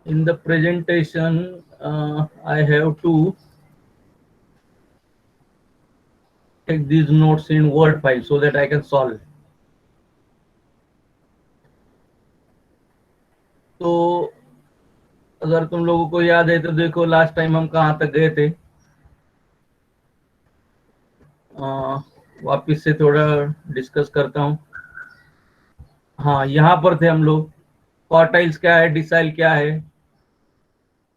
In the presentation, I have to take these notes in Word file so that I can solve. तो अगर तुम लोगों को याद है तो देखो लास्ट टाइम हम कहाँ तक गए थे। वापिस से थोड़ा डिस्कस करता हूँ। हाँ, यहाँ पर थे हम लोग। क्वार्टाइल्स क्या है, डिसाइल क्या है,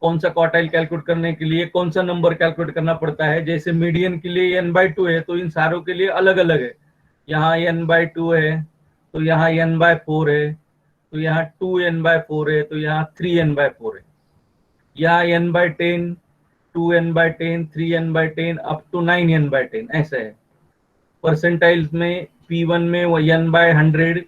कौन सा क्वार्टाइल कैलकुलेट करने के लिए कौन सा नंबर कैलकुलेट करना पड़ता है। जैसे मीडियन के लिए n/2 है तो इन सारों के लिए अलग अलग है। यहाँ n/2 है तो यहाँ n/4 है, तो यहाँ 2n/4 है, तो यहाँ 3n/4 है। यहाँ n/10, 2n/10, 3n/10 up to 9n/10 ऐसा है। परसेंटाइल्स में P1 में वो n/100,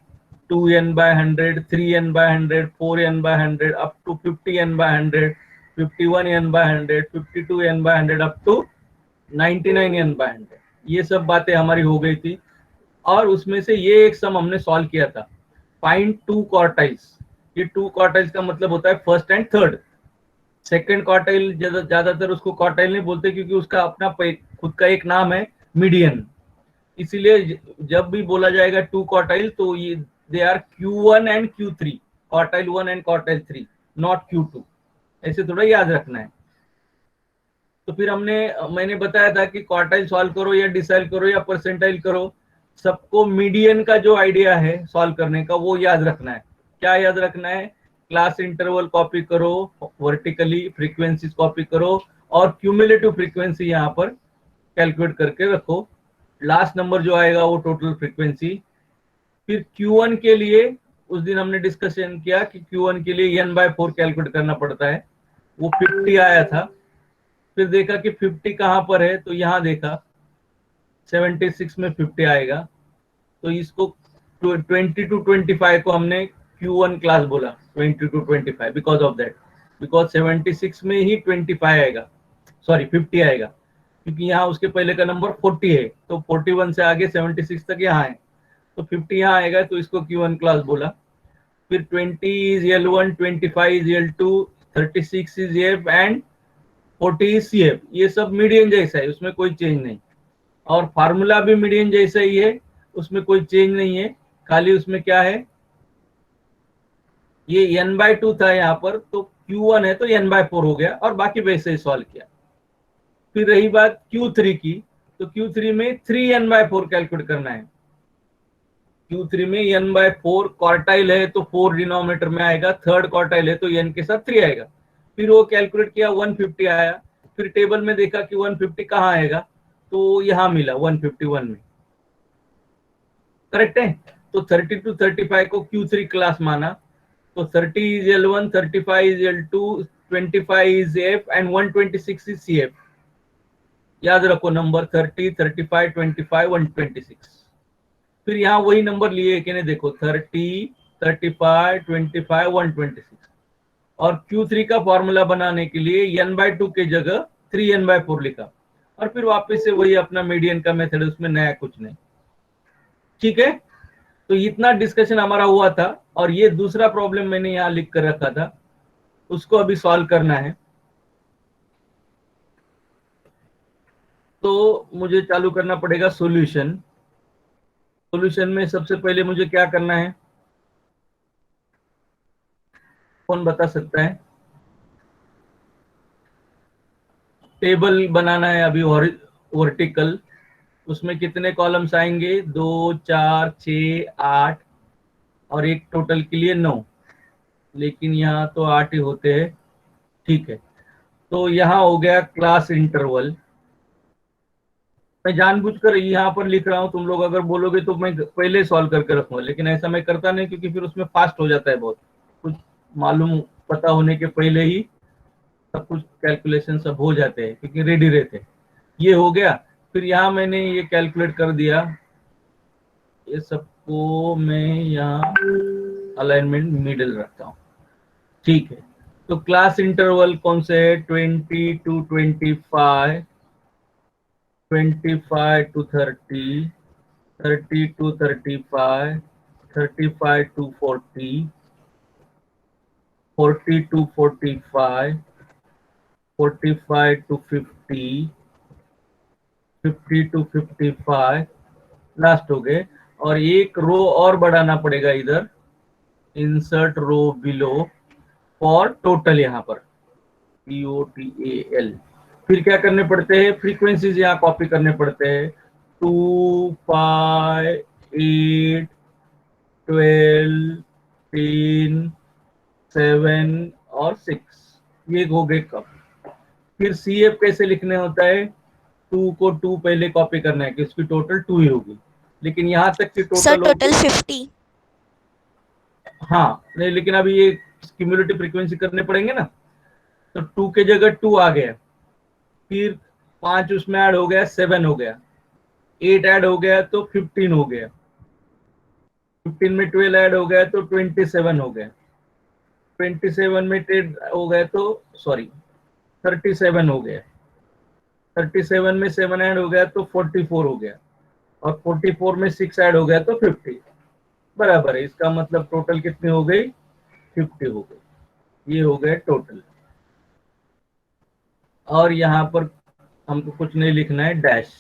2n/100, 3n/100, 4n/100 up to 50n/100, 51n/100, 52n/100 up to 99n/100। ये सब बातें हमारी हो गई थी। और उसमें से ये एक सम हमने सॉल्व किया था, फाइंड टू क्वार्टाइल्स। ये टू क्वार्टाइल्स का मतलब होता है first and third. Second quartile ज्यादातर उसको क्वार्टाइल नहीं बोलते क्योंकि उसका अपना खुद का एक नाम है, मीडियन। इसीलिए जब भी बोला जाएगा टू क्वार्टाइल तो ये they are Q1 and Q3, quartile 1 and quartile 3, not Q2। ऐसे थोड़ा याद रखना है। तो फिर मैंने बताया था कि क्वार्टाइल सॉल्व करो या डिसाइल करो या परसेंटाइल करो, सबको मीडियन का जो आइडिया है सॉल्व करने का वो याद रखना है। क्या याद रखना है? क्लास इंटरवल कॉपी करो, वर्टिकली फ्रीक्वेंसीज कॉपी करो और क्यूमुलेटिव फ्रीक्वेंसी यहाँ पर कैलकुलेट करके रखो। लास्ट नंबर जो आएगा वो टोटल फ्रीक्वेंसी। फिर Q1 के लिए उस दिन हमने डिस्कशन किया कि Q1 के लिए n/4 कैलकुलेट करना पड़ता है, वो 50 आया था। फिर देखा कि 50 कहाँ पर है, तो यहाँ देखा 76 में 50 आएगा। तो इसको 20 to 25 को हमने Q1 क्लास बोला, 20 to 25 because of that, because 76 में ही 25 आएगा, सॉरी 50 आएगा, क्योंकि यहाँ उसके पहले का नंबर 40 है तो 41 से आगे 76 तक यहाँ है, तो 50 यहाँ आएगा, तो इसको Q1 क्लास बोला। फिर 20 is L1, 25 is L2, 36 is F and 40 is CF। ये सब मीडियन जैसा है, उसमें कोई चेंज नहीं। और फार्मूला भी मीडियन जैसा ही है, उसमें कोई चेंज नहीं है। खाली उसमें क्या है, ये n/2 था यहाँ पर, तो Q1 है तो n/4 हो गया और बाकी वैसे ही सॉल्व किया। फिर रही बात Q3 की, तो Q3 में 3n/4 कैलकुलेट करना है। Q3 में n/4 क्वार्टाइल है तो 4 डिनोमिनेटर में आएगा, थर्ड क्वार्टाइल है तो n के साथ 3 आएगा। फिर वो कैलकुलेट किया, 150 आया। फिर टेबल में देखा कि 150 कहाँ आएगा, तो यहाँ मिला 151 में। करेक्ट है। तो 30 to 35 को Q3 क्लास माना, तो 30 is L1, 35 is L2, 25 is F and 126 is CF। याद रखो नंबर 30, 35, 25, 126। फिर यहाँ वही नंबर लिए कि नहीं, देखो 30, 35, 25, 126। और Q3 का फॉर्मूला बनाने के लिए n/2 की जगह 3n/4 लिखा, और फिर वापस से वही अपना मीडियन का मेथड, उसमें नया कुछ नहीं। ठीक है, तो इतना डिस्कशन हमारा हुआ था। और ये दूसरा प्रॉब्लम मैंने यहाँ लिख कर रखा था, उसको अभी सॉल्व करना है। तो मुझे चालू करना पड़ेगा सॉल्यूशन। सॉल्यूशन में सबसे पहले मुझे क्या करना है, कौन बता सकता है? टेबल बनाना है अभी वर्टिकल। उसमें कितने कॉलम्स आएंगे? 2, 4, 6, 8 और एक टोटल के लिए 9, लेकिन यहाँ तो 8 ही होते हैं। ठीक है, तो यहाँ हो गया क्लास इंटरवल। मैं जानबूझकर यहाँ पर लिख रहा हूँ, तुम लोग अगर बोलोगे तो मैं पहले सॉल्व करके रखूंगा, लेकिन ऐसा मैं करता नहीं क्योंकि फिर उसमें फास्ट हो जाता है बहुत कुछ। मालूम पता होने के पहले ही सब कुछ कैलकुलेशन सब हो जाते हैं क्योंकि रेडी रहते हैं। ये हो गया। फिर यहाँ मैंने ये कैलकुलेट कर दिया, ये सबको मैं यहाँ अलाइनमेंट मिडिल रखता हूँ। ठीक है, तो क्लास इंटरवल कौन से है? 20 to 25, 25 to 30, 30 to 35, 35 to 40, 40 to 45, 45 to 50, 50 to 55 last हो गए। और एक रो और बढ़ाना पड़ेगा इधर, insert row below for total, यहाँ पर TOTAL। फिर क्या करने पड़ते हैं, फ्रीक्वेंसीज यहाँ कॉपी करने पड़ते हैं, 2, 5, 8, 12, 10, 7 और 6, ये हो गए कब। फिर CF कैसे लिखने होता है, 2 को 2 पहले कॉपी करना है कि उसकी टोटल 2 ही होगी, लेकिन यहाँ तक की सर टोटल टोटल होगी। 50। हाँ नहीं, लेकिन अभी ये क्यूमुलेटिव फ्रीक्वेंसी करने पड़ेंगे ना, तो 2 के जगह 2 आ गया, फिर 5 उसमें ऐड हो गया, 7 हो गया, 8 ऐड हो गया तो 15 हो गया, 15 में 12 ऐड हो गया तो 27 हो गया, 27 में 10 हो गया तो सॉरी 37 हो गया, 37 में 7 ऐड हो गया तो 44 हो गया, और 44 में 6 ऐड हो गया तो 50, बराबर है। इसका मतलब टोटल कितनी हो गई, 50 हो गई। ये हो गया टोटल। और यहाँ पर हमको कुछ नहीं लिखना है, डैश।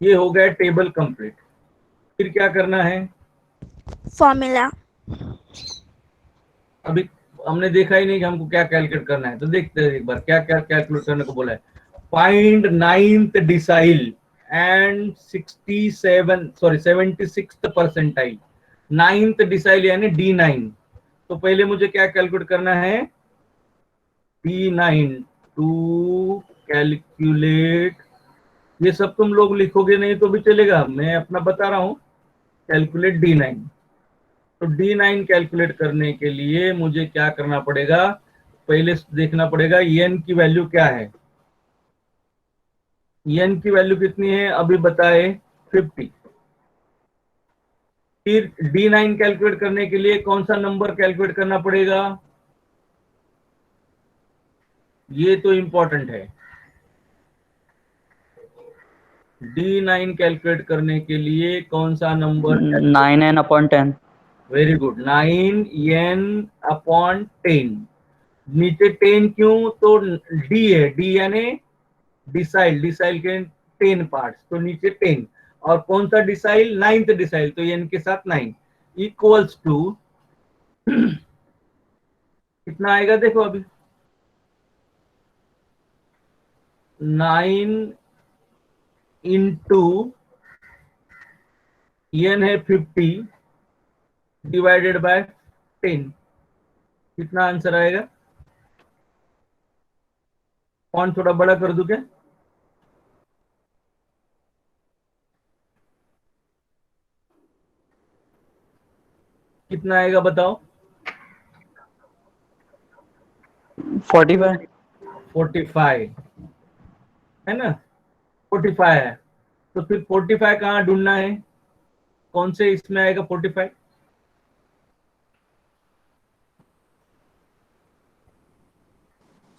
ये हो गया टेबल कंप्लीट। फिर क्या करना है, फॉर्मूला। अभी हमने देखा ही नहीं कि हमको क्या कैलकुलेट करना है, तो देखते हैं एक बार क्या क्या कैलकुलेट करने को बोला है। Find 9th decile and 76th percentile. 9th decile यानी D9। तो पहले मुझे क्या कैलकुलेट करना है, D9 टू कैलकुलेट, ये सब तुम लोग लिखोगे नहीं तो भी चलेगा, मैं अपना बता रहा हूं, कैलकुलेट D9। तो D9 कैलकुलेट करने के लिए मुझे क्या करना पड़ेगा, पहले देखना पड़ेगा n की वैल्यू क्या है। n की वैल्यू कितनी है अभी बताए, 50। फिर D9 कैलकुलेट करने के लिए कौन सा नंबर कैलकुलेट करना पड़ेगा, ये तो इंपॉर्टेंट है। D9 कैलकुलेट करने के लिए कौन सा number, 9n/10। Very good, 9n/10। नीचे 10 क्यों, तो D है, D यानी डिसाइल, डिसाइल के 10 पार्ट्स, तो नीचे 10। और कौन सा डिसाइल, 9th डिसाइल, तो n के साथ 9 इक्वल्स टू कितना आएगा देखो अभी, 9 इंटू n है 50 डिवाइडेड बाय 10, कितना आंसर आएगा। फॉन्ट थोड़ा बड़ा कर दूं क्या, कितना आएगा बताओ, 45। 45 है ना, 45 है। तो फिर 45 कहाँ ढूंढना है, कौन से इसमें आएगा 45,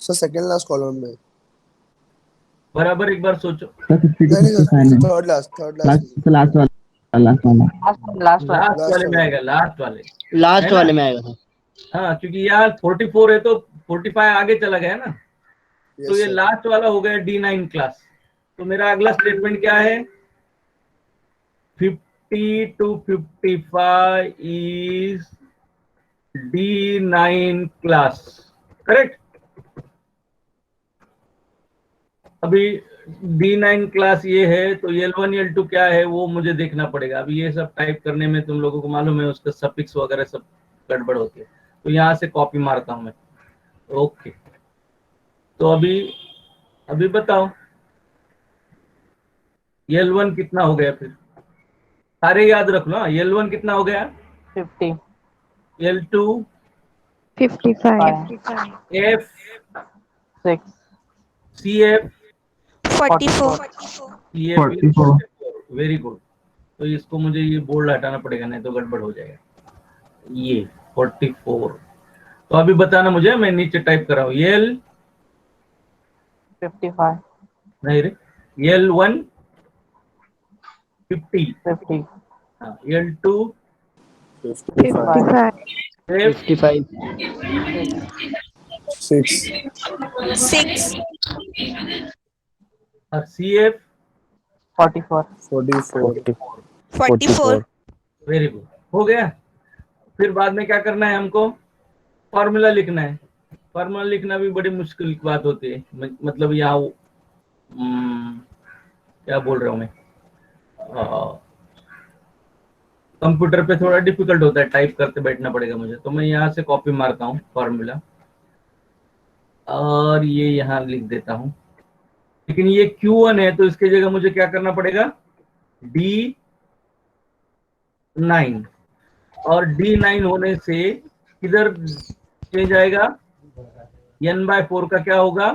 सर सेकंड लास्ट कॉलम में। बराबर एक बार सोचो। नहीं थर्ड लास्ट लास्ट वाले में आएगा, लास्ट लास्ट वाले में आएगा। हाँ, क्योंकि यार 44 है तो 45 आगे चला गया ना, तो ये सर लास्ट वाला हो गया D9 क्लास। तो मेरा अगला स्टेटमेंट क्या है, 50 to 55 is D9 class, correct. अभी D9 क्लास ये है, तो L1 L2 क्या है वो मुझे देखना पड़ेगा। अभी ये सब टाइप करने में तुम लोगों को मालूम है उसका सफिक्स वगैरह सब गड़बड़ होती है, तो यहाँ से कॉपी मारता हूं मैं। ओके, तो अभी बताओ L1 कितना हो गया, फिर सारे याद रख लो। L1 कितना हो गया, 50। L2 55 F 6। CF 44। CF very good. तो इसको मुझे ये बोर्ड हटाना पड़ेगा, नहीं तो गड़बड़ हो जाएगा। ये 44। तो अभी बताना मुझे, मैं नीचे टाइप कर रहा हूँ, L 55। नहीं रे, L1 50, 50। हाँ, L2 55 55 F 55 6. 6. और CF 44. 44. 44. वेरी गुड, हो गया। फिर बाद में क्या करना है हमको, फॉर्मूला लिखना है। फॉर्मूला लिखना भी बड़ी मुश्किल की बात होती है, मतलब यहाँ क्या बोल रहा हूँ मैं, कंप्यूटर पे थोड़ा डिफिकल्ट होता है, टाइप करते बैठना पड़ेगा मुझे, तो मैं यहाँ से कॉपी मारता हूँ फॉर्मूला और ये यहाँ लिख देता हूँ। लेकिन ये Q1 है तो इसके जगह मुझे क्या करना पड़ेगा, D9, और D9 होने से किधर चेंज आएगा, N/4 का क्या होगा,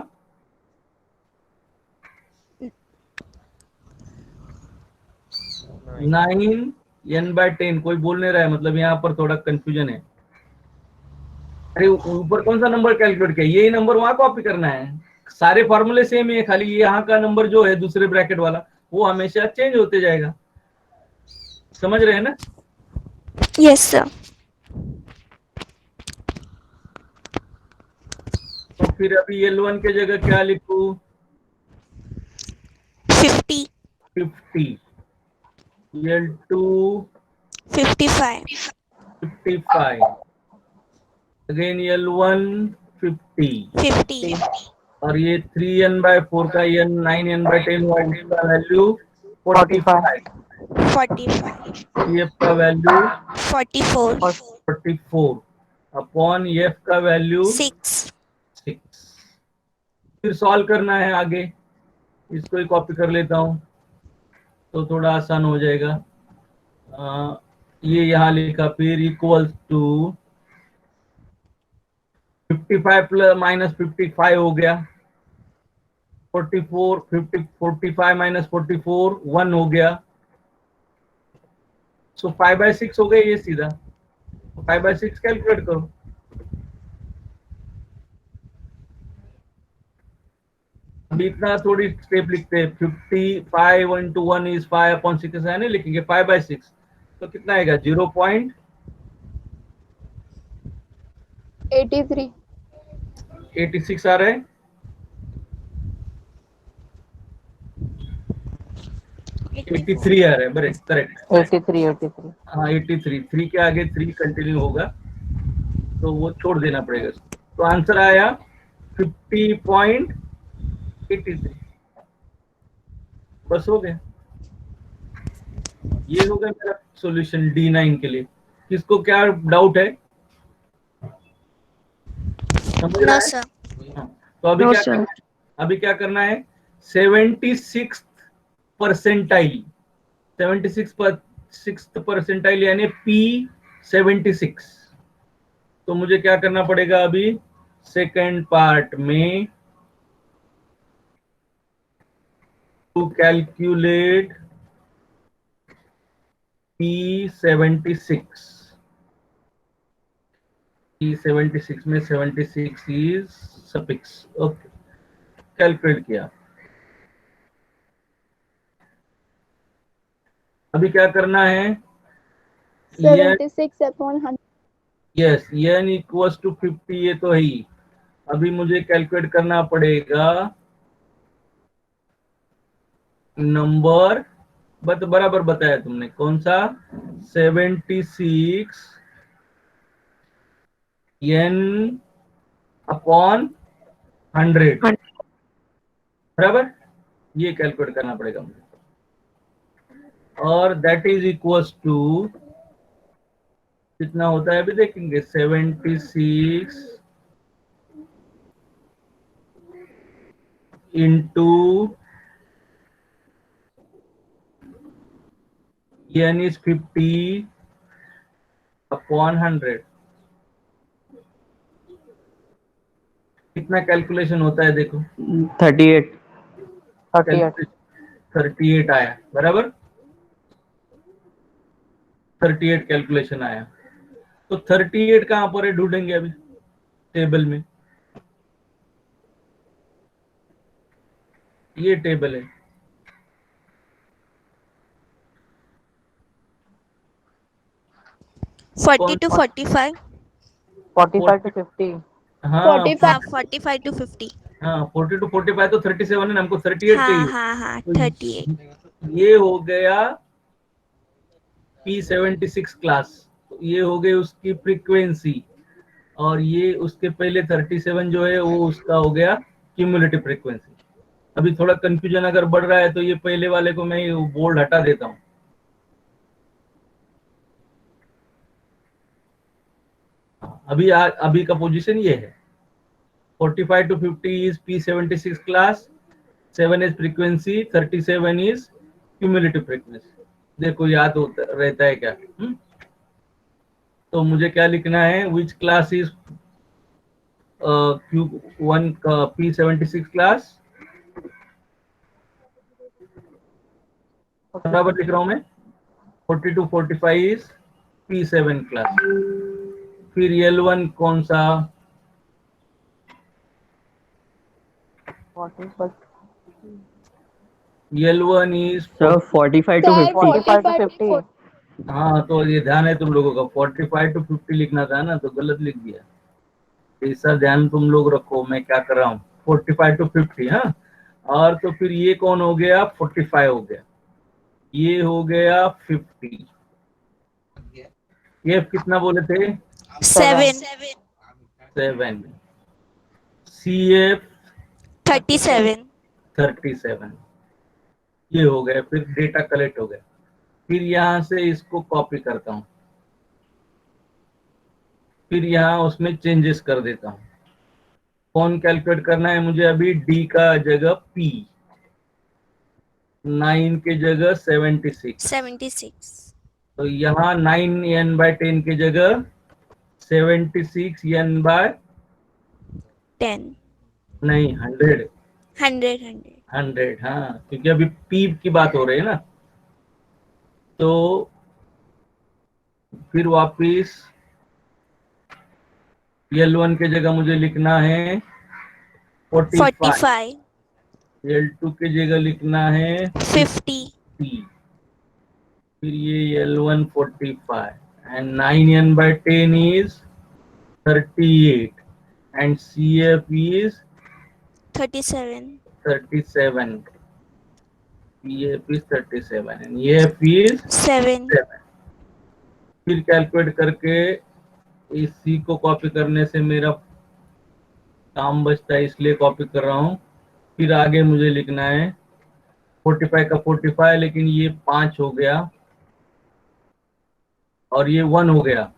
9 N/10। कोई बोल नहीं रहा है, मतलब यहाँ पर थोड़ा कंफ्यूजन है। अरे ऊपर कौन सा नंबर कैलकुलेट किया, यही नंबर वहां कॉपी करना है। सारे फॉर्मूले सेम ही है, खाली यहाँ का नंबर जो है दूसरे ब्रैकेट वाला वो हमेशा चेंज होते जाएगा। समझ रहे हैं ना? Yes, sir. तो फिर अभी L1 के जगह क्या लिखूं, 50. 50, L2 55. 55, again L1 50, 50. और ये 3N/4 का N 9N/10 हुआ, उसका वैल्यू 45, 45. CF का वैल्यू 44. 44 अपॉन F का वैल्यू 6. 6। फिर सॉल्व करना है आगे, इसको ही कॉपी कर लेता हूँ तो थोड़ा आसान हो जाएगा। ये यहाँ लिखा, फिर इक्वल्स टू 55 प्लस माइनस 55 हो गया, 44 50 45 माइनस 44 1 हो गया, सो 5/6 हो गया ये सीधा। 5/6 कैलकुलेट करो। अभी इतना थोड़ी स्टेप लिखते हैं, 55 into 1 is 5/6 है नहीं लिखेंगे, 5/6 तो कितना आएगा, 83 0.86 आ रहा है। 83 आ रहा है, बड़े करेक्ट। 83. हाँ 83, 3 के आगे 3 कंटिन्यू होगा तो वो छोड़ देना पड़ेगा। तो आंसर आया 50.83। बस हो गया, ये हो गया मेरा सॉल्यूशन D9 के लिए। किसको क्या डाउट है, समझ रहा No, है? sir. हाँ, तो अभी No, क्या sir. करना है, अभी क्या करना है, 76 परसेंटाइल, 76 परसेंटाइल यानी P76। तो मुझे क्या करना पड़ेगा अभी, सेकंड पार्ट में, टू कैलकुलेट P76, P76 में 76 इज सफिक्स। ओके, कैलकुलेट किया। अभी क्या करना है, 76 upon 100 yes n equals to 50, ये तो है ही। अभी मुझे कैलकुलेट करना पड़ेगा नंबर, बराबर बताया तुमने, कौन सा, 76 n अपॉन 100, बराबर, ये कैलकुलेट करना पड़ेगा मुझे। और दैट इज इक्वल्स टू कितना होता है अभी देखेंगे, 76 इंटू n इज 50 अपॉन 100, कितना कैलकुलेशन होता है देखो, 38. 38 आया, बराबर 38 कैलकुलेशन आया। तो 38 कहां पर है, ढूंढेंगे अभी टेबल में, ये टेबल है। 40 to 45. 45 to 50. हाँ 45 to 50. हाँ 40 to 45 तो 37 है ना, हमको 38 हाँ चाहिए। हाँ हाँ तो 38. ये हो गया P76 क्लास, तो ये हो गई उसकी फ्रीक्वेंसी, और ये उसके पहले 37 जो है वो उसका हो गया क्यूमुलेटिव फ्रीक्वेंसी। अभी थोड़ा कंफ्यूजन अगर बढ़ रहा है तो ये पहले वाले को मैं बोल्ड हटा देता हूँ। अभी का पोजीशन ये है, 45 to 50 is P76 class, 7 is frequency, 37 is cumulative frequency। देखो याद होता रहता है क्या? तो मुझे क्या लिखना है, which class is Q1 का P76 क्लास, बराबर लिख रहा हूं मैं। 40 to 45 is P7 क्लास। फिर L1 कौन सा? 45. L1 is Sir, 45 to 50. 45 to 50. हाँ, तो ये ध्यान है तुम लोगों का, 45 to 50 लिखना था ना, तो गलत लिख दिया। ऐसा ध्यान तुम लोग रखो मैं क्या कर रहा हूँ, 45 to 50। हाँ, और तो फिर ये कौन हो गया, 45 हो गया, ये हो गया 50। ये कितना बोले थे? 7. 7। CF 37. 37। ये हो गया, फिर डेटा कलेक्ट हो गया। फिर यहाँ से इसको कॉपी करता हूँ, फिर यहाँ उसमें चेंजेस कर देता हूँ। कौन कैलकुलेट करना है मुझे अभी, D का जगह P, 9 के जगह 76, 76. तो यहाँ 9n/10 के जगह 76n/, 10. नहीं 100। 100. 100, हाँ, क्योंकि अभी P की बात हो रही है ना। तो फिर वापिस L1 के जगह मुझे लिखना है 45, L2 के जगह लिखना है 50. फिर ये L1 45 and 9n/10 is 38 and CF is 37. 37, CF is 37 and EF is 7. 7। फिर कैलकुलेट करके इस C को कॉपी करने से मेरा काम बचता है, इसलिए कॉपी कर रहा हूँ। फिर आगे मुझे लिखना है 45 का 45, लेकिन ये 5 हो गया और ये 1 हो गया।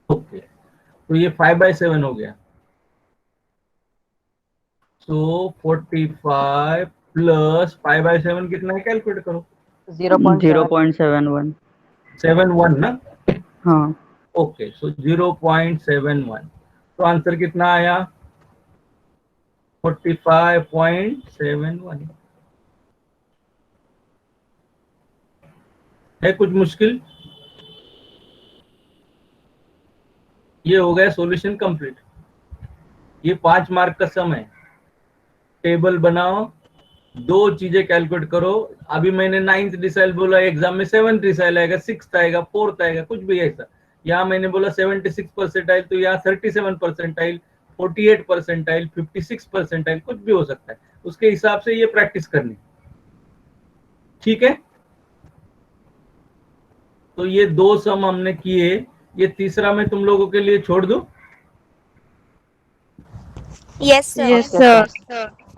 ओके, तो ये 5/7 हो गया। सो 45 प्लस 5/7 कितना है, कैलकुलेट करो। 0.71. 71 ना? हाँ. ओके, सो 0.71, तो आंसर कितना आया, 45.71। है कुछ मुश्किल? ये हो गया सॉल्यूशन कंप्लीट। ये 5 मार्क का सम है। टेबल बनाओ, 2 चीजें कैलकुलेट करो। अभी मैंने 9th डिसाइल बोला, एग्जाम में 7th डिसाइल आएगा, 6th आएगा, 4th आएगा, कुछ भी ऐसा। यहाँ मैंने बोला 76 परसेंटाइल, तो यहाँ 37 परसेंटाइल, 48 परसेंटाइल, 56 परसेंटाइल, कुछ भी हो सकता है। उसके हिसाब से ये प्रैक्टिस करनी, ठीक है। तो ये 2 सम हमने किए, ये तीसरा मैं तुम लोगों के लिए छोड़ दूं। Yes, sir. Yes, sir.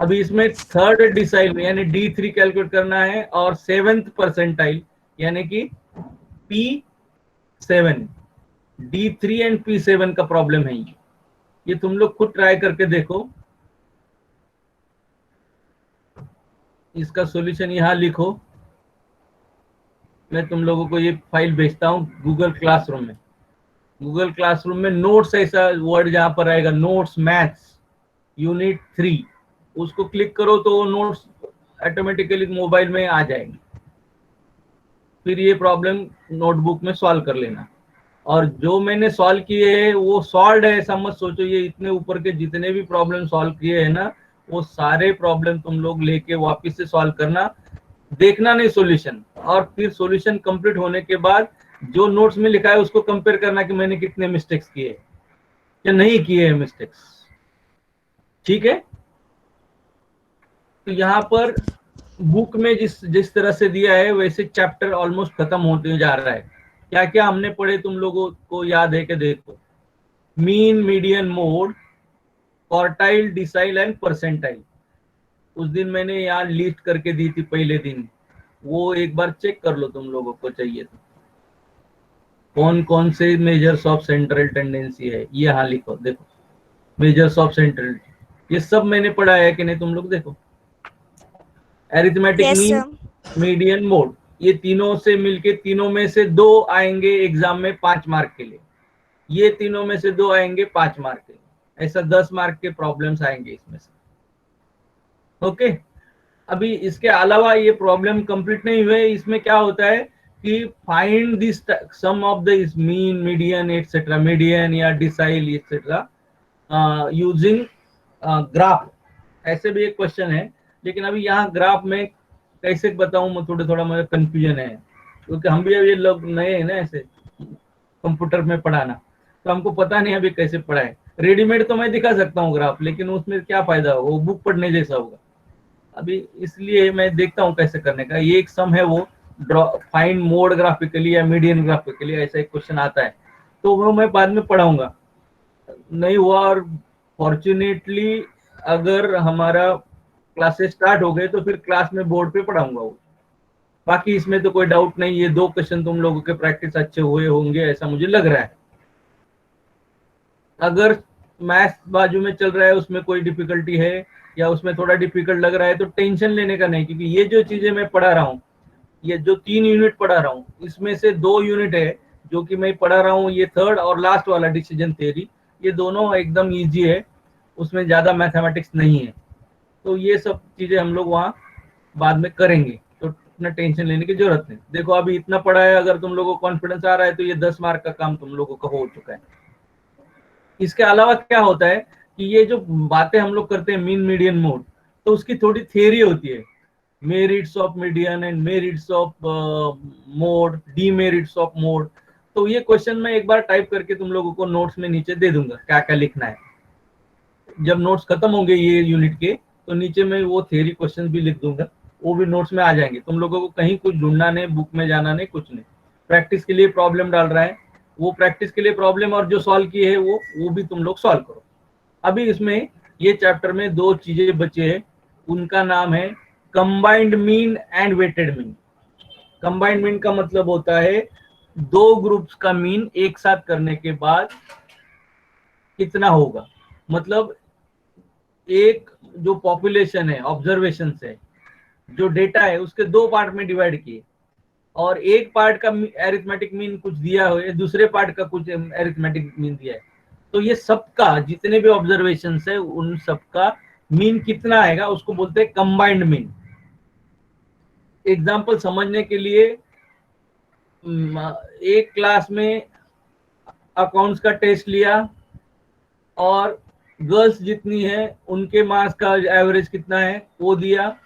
अभी इसमें 3rd डिसाइल में यानी D3 कैलकुलेट करना है, और 7th परसेंटाइल यानी कि P7, D3 एंड P7 का प्रॉब्लम है। ये तुम लोग खुद ट्राई करके देखो। इसका सॉल्यूशन यहाँ लिखो, मैं तुम लोगों को ये फाइल भेजता हूँ गूगल क्लासरूम में। गूगल क्लासरूम में नोट्स ऐसा वर्ड जहां पर आएगा, नोट्स मैथ्स यूनिट 3, उसको क्लिक करो तो वो नोट्स ऑटोमेटिकली मोबाइल में आ जाएंगे। फिर ये प्रॉब्लम नोटबुक में सॉल्व कर लेना। और जो मैंने सॉल्व किए हैं वो सॉल्व है, ऐसा मत सोचो। ये इतने ऊपर के जितने भी प्रॉब्लम सॉल्व किए हैं ना, वो सारे प्रॉब्लम तुम लोग लेके वापस से सॉल्व करना, देखना नहीं सॉल्यूशन। और फिर सॉल्यूशन कंप्लीट होने के बाद जो नोट्स में लिखा है उसको कंपेयर करना कि मैंने कितने मिस्टेक्स किए या नहीं किए मिस्टेक्स। ठीक है, तो यहाँ पर बुक में जिस जिस तरह से दिया है वैसे चैप्टर ऑलमोस्ट खत्म होते जा रहा है। क्या क्या हमने पढ़े तुम लोगों को याद है कि देखो, mean, median, mode, quartile, decile and percentile. उस दिन मैंने यहाँ लिस्ट करके दी थी पहले दिन, वो एक बार चेक कर लो तुम लोगों को चाहिए तो। कौन कौन से मेजर्स ऑफ सेंट्रल टेंडेंसी है ये यहाँ लिखो, देखो मेजर्स ऑफ सेंट्रल, ये सब मैंने पढ़ा है कि नहीं तुम लोग देखो। Arithmetic Yes, mean, sir. Median, mode, ये तीनों से मिलके तीनों में से 2 आएंगे एग्जाम में 5 मार्क के लिए, ये तीनों में से 2 आएंगे 5 मार्क के लिए, ऐसा 10 मार्क के प्रॉब्लम्स आएंगे इसमें से। ओके, अभी इसके अलावा ये प्रॉब्लम कंप्लीट नहीं हुए, इसमें क्या होता है कि find this sum of the mean, median etcetera, median या डिसाइल एटसेट्रा यूजिंग ग्राफ, ऐसे भी एक क्वेश्चन है। लेकिन अभी यहाँ ग्राफ में कैसे बताऊं मैं, थोड़ा मुझे कंफ्यूजन है, क्योंकि हम भी अभी लोग नए हैं ना ऐसे कंप्यूटर में पढ़ाना, तो हमको पता नहीं अभी कैसे पढ़ाए। रेडीमेड तो मैं दिखा सकता हूँ ग्राफ, लेकिन उसमें क्या फायदा, वो बुक पढ़ने जैसा होगा अभी, इसलिए मैं देखता हूँ कैसे करने का। ये एक सम है वो फाइंड मोड ग्राफिकली या मीडियन ग्राफिकली, ऐसा एक क्वेश्चन आता है, तो वो मैं बाद में पढ़ाऊंगा। नहीं हुआ और फॉर्चुनेटली अगर हमारा क्लासेस स्टार्ट हो गए तो फिर क्लास में बोर्ड पे पढ़ाऊंगा वो। बाकी इसमें तो कोई डाउट नहीं, ये 2 क्वेश्चन तुम लोगों के प्रैक्टिस अच्छे हुए होंगे ऐसा मुझे लग रहा है। अगर मैथ बाजू में चल रहा है उसमें कोई डिफिकल्टी है या उसमें थोड़ा डिफिकल्ट लग रहा है तो टेंशन लेने का नहीं, क्योंकि ये जो चीजें मैं पढ़ा रहा हूँ, ये जो 3 यूनिट पढ़ा रहा हूँ, इसमें से 2 यूनिट है जो कि मैं पढ़ा रहा हूँ, ये थर्ड और लास्ट वाला डिसीजन थ्योरी, ये दोनों एकदम इजी है, उसमें ज्यादा मैथमेटिक्स नहीं है। तो ये सब चीजें हम लोग वहाँ बाद में करेंगे, तो इतना टेंशन लेने की जरूरत नहीं। देखो अभी इतना पढ़ा है, अगर तुम लोगों को कॉन्फिडेंस आ रहा है तो ये 10 मार्क का काम तुम लोगों का हो चुका है। इसके अलावा क्या होता है कि ये जो बातें हम लोग करते हैं मीन, मीडियन, मोड, तो उसकी थोड़ी थियरी होती है, merits of median and merits of mode, demerits of mode. तो ये क्वेश्चन मैं एक बार टाइप करके तुम लोगों को नोट्स में नीचे दे दूंगा क्या क्या लिखना है। जब नोट्स खत्म होंगे ये यूनिट के, तो नीचे में वो थियरी क्वेश्चन भी लिख दूंगा, वो भी नोट्स में आ जाएंगे। तुम लोगों को कहीं कुछ ढूंढना नहीं, बुक में जाना नहीं, कुछ नहीं। प्रैक्टिस के लिए प्रॉब्लम डाल रहा है, वो प्रैक्टिस के लिए प्रॉब्लम और जो सॉल्व किए है वो भी तुम लोग सॉल्व करो। अभी इसमें ये चैप्टर में 2 चीजें बचे हैं, उनका नाम है combined mean and weighted mean. Combined mean का मतलब होता है 2 ग्रुप्स का मीन एक साथ करने के बाद कितना होगा, मतलब एक जो पॉपुलेशन है, ऑब्जर्वेशन है, जो डेटा है उसके 2 पार्ट में डिवाइड किए, और एक पार्ट का एरिथमेटिक मीन कुछ दिया है, दूसरे पार्ट का कुछ एरिथमेटिक मीन दिया है, तो ये सबका जितने भी ऑब्जर्वेशंस है उन सबका मीन कितना आएगा उसको बोलते हैं कंबाइंड मीन। एग्जांपल समझने के लिए, एक क्लास में अकाउंट्स का टेस्ट लिया और गर्ल्स जितनी है उनके मार्क्स का एवरेज कितना है वो दिया,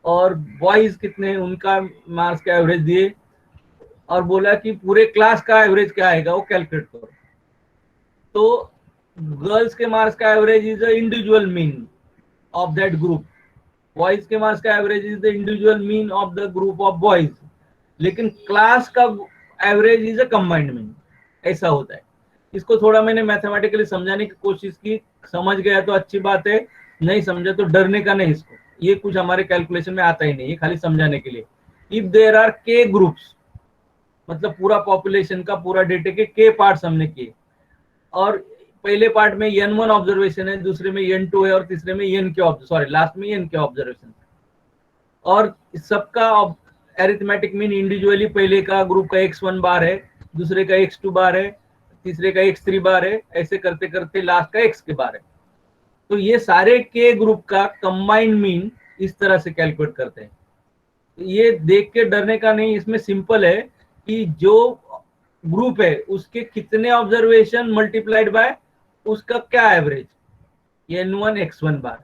और बॉयज कितने हैं उनका मार्क्स का एवरेज दिए, और बोला कि पूरे क्लास का एवरेज क्या आएगा वो कैलकुलेट करो। तो गर्ल्स के मार्क्स का average is the individual mean of that group, boys के मार्क्स का average is the individual mean of the group of boys, लेकिन क्लास का average is a combined mean, ऐसा होता है। इसको थोड़ा मैंने मैथमेटिकली समझाने की कोशिश की, समझ गया तो अच्छी बात है, नहीं समझा तो डरने का नहीं इसको, ये कुछ हमारे कैलकुलेशन में आता ही नहीं, ये खाली समझाने के लिए। इफ देयर आर के ग्रुप्स, मतलब पूरा पॉपुलेशन का पूरा डेटा के पार्ट्स हमने किए, और पहले पार्ट में n1 ऑब्जर्वेशन है, दूसरे में n2 है, और तीसरे में लास्ट में n के ऑब्जर्वेशन, और सबका एरिथमेटिक मीन इंडिविजुअली पहले का ग्रुप का x1 बार है, दूसरे का x2 बार है, तीसरे का x3 बार है, ऐसे करते करते लास्ट का x के बार है। तो ये सारे के ग्रुप का कंबाइंड मीन इस तरह से कैलकुलेट करते हैं। ये देख के डरने का नहीं, इसमें सिंपल है कि जो ग्रुप है उसके कितने ऑब्जर्वेशन मल्टीप्लाइड बाय उसका क्या average, n1 x1 bar,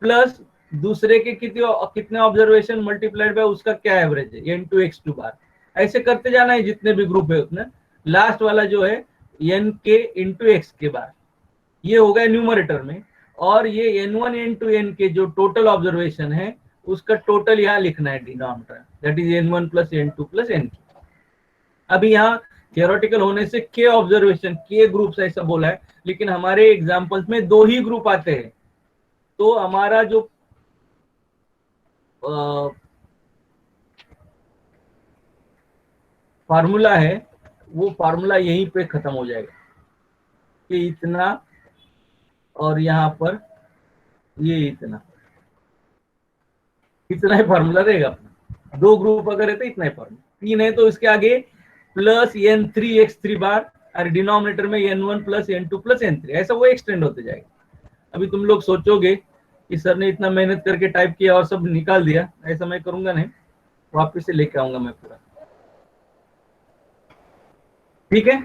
plus दूसरे के कितने ऑब्जर्वेशन मल्टीप्लाइड बाय उसका क्या एवरेज है, n2 x2 बार, ऐसे करते जाना है, जितने भी ग्रुप है उतने। लास्ट वाला जो है एन के इंटू एक्स के बाद, ये हो गया न्यूमरेटर में, और ये n1 n2 n के जो टोटल ऑब्जर्वेशन है उसका टोटल यहाँ लिखना है denominator, that is n1 plus n2 plus n। अभी यहाँ थियोरेटिकल होने से के ऑब्जर्वेशन, के ग्रुप्स ऐसा बोला है, लेकिन हमारे एग्जांपल्स में 2 ही ग्रुप आते हैं। तो हमारा जो फार्मूला है वो फार्मूला यहीं पे खत्म हो जाएगा कि इतना, और यहाँ पर ये इतना ही फार्मूला रहेगा अपना। 2 ग्रुप अगर है तो इतना ही फार्मूला, 3 है तो इसके आगे प्लस n3 x3 बार, और डिनोमिनेटर में n1 plus n2 plus n3, ऐसा वो एक्सटेंड होते जाएगा। अभी तुम लोग सोचोगे कि सर ने इतना मेहनत करके टाइप किया और सब निकाल दिया, ऐसा मैं करूंगा नहीं, वापस से लेके आऊंगा मैं पूरा। ठीक है,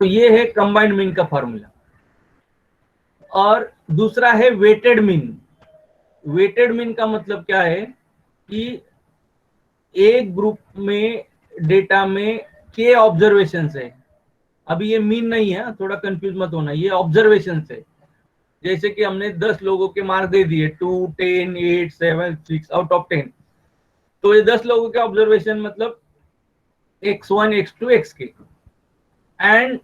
तो ये है कंबाइंड मीन का फार्मूला। और दूसरा है वेटेड मीन। वेटेड मीन का मतलब क्या है कि एक ग्रुप में डेटा में के ऑब्जर्वेशन है। अभी ये मीन नहीं है, थोड़ा कंफ्यूज मत होना, ये ऑब्जर्वेशन है। जैसे कि हमने 10 लोगों के मार्क्स दे दिए, 2, 10, 8, 7, 6 आउट ऑफ 10, तो ये 10 लोगों के ऑब्जर्वेशन मतलब x1, x2, xk, and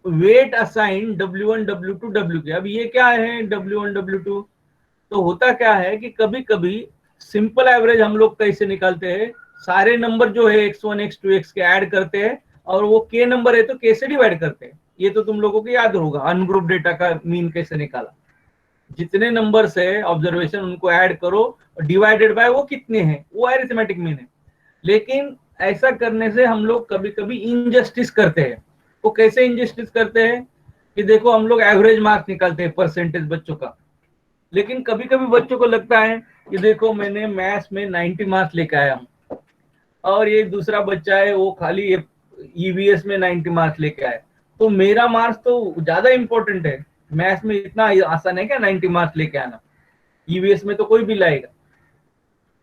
weight assign w1, w2, wk। अब ये क्या है w1, w2? तो होता क्या है कि कभी कभी सिंपल एवरेज हम लोग कैसे निकालते हैं, सारे नंबर जो है x1, x2, xk ऐड करते हैं, और वो k नंबर है तो k से डिवाइड करते हैं। ये तो तुम लोगों को याद होगा अनग्रुप डेटा का मीन कैसे निकाला। जितने नंबर्स है ऑब्जर्वेशन उनको ऐड करो, डिवाइडेड बाय वो कितने हैं, वो अरिथमेटिक मीन है। लेकिन ऐसा करने से हम लोग कभी कभी इनजस्टिस करते हैं। वो कैसे इनजस्टिस करते हैं कि देखो हम लोग एवरेज मार्क्स निकालते हैं परसेंटेज बच्चों का, लेकिन कभी कभी बच्चों को लगता है कि देखो मैंने मैथ्स में 90 मार्क्स लेके आया हूँ, और ये दूसरा बच्चा है वो खाली ईवीएस में 90 मार्क्स लेके आया, तो मेरा मार्क्स तो ज्यादा इंपॉर्टेंट है। मैथ्स में इतना आसान है क्या 90 मार्क्स लेके आना, ईवीएस में तो कोई भी लाएगा।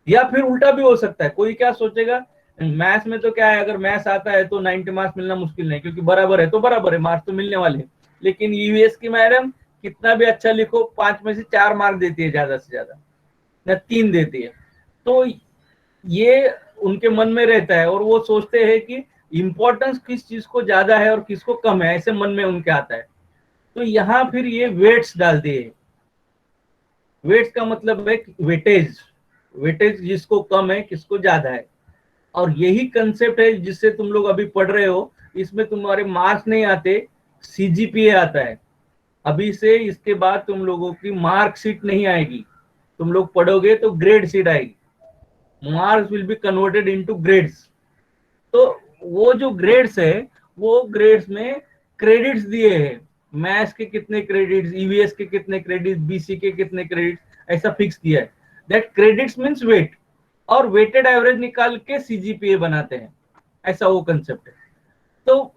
या फिर उल्टा भी हो सकता है, कोई क्या सोचेगा मैथ्स में तो क्या है, अगर मैथ्स आता है तो 90 मार्क्स मिलना मुश्किल नहीं, क्योंकि बराबर है तो बराबर है, मार्क्स तो मिलने वाले हैं। लेकिन ईवीएस की मैडम कितना भी अच्छा लिखो 5 में से 4 मार्क्स देती है ज्यादा से ज्यादा, या 3 देती है। तो ये उनके मन में रहता है, और वो सोचते हैं कि इंपॉर्टेंस किस चीज को ज्यादा है और किसको कम है, ऐसे मन में उनके आता है। तो यहाँ फिर ये वेट्स डाल दिए। वेट्स का मतलब है वेटेज, वेटेज जिसको कम है किसको ज्यादा है। और यही कंसेप्ट है जिससे तुम लोग अभी पढ़ रहे हो, इसमें तुम्हारे मार्क्स नहीं आते, सीजीपीए आता है। अभी से इसके बाद तुम लोगों की मार्कशीट नहीं आएगी, तुम लोग पढ़ोगे तो ग्रेड शीट आएगी। Marks will be converted into grades. तो वो जो ग्रेड्स है वो ग्रेड्स में क्रेडिट्स दिए हैं, मैथ्स के कितने क्रेडिट्स, ईवीएस के कितने क्रेडिट्स, बीसी के कितने क्रेडिट्स, ऐसा फिक्स किया है। दैट क्रेडिट्स मींस वेट, और वेटेड एवरेज निकाल के सीजीपीए बनाते हैं, ऐसा वो कंसेप्ट है। तो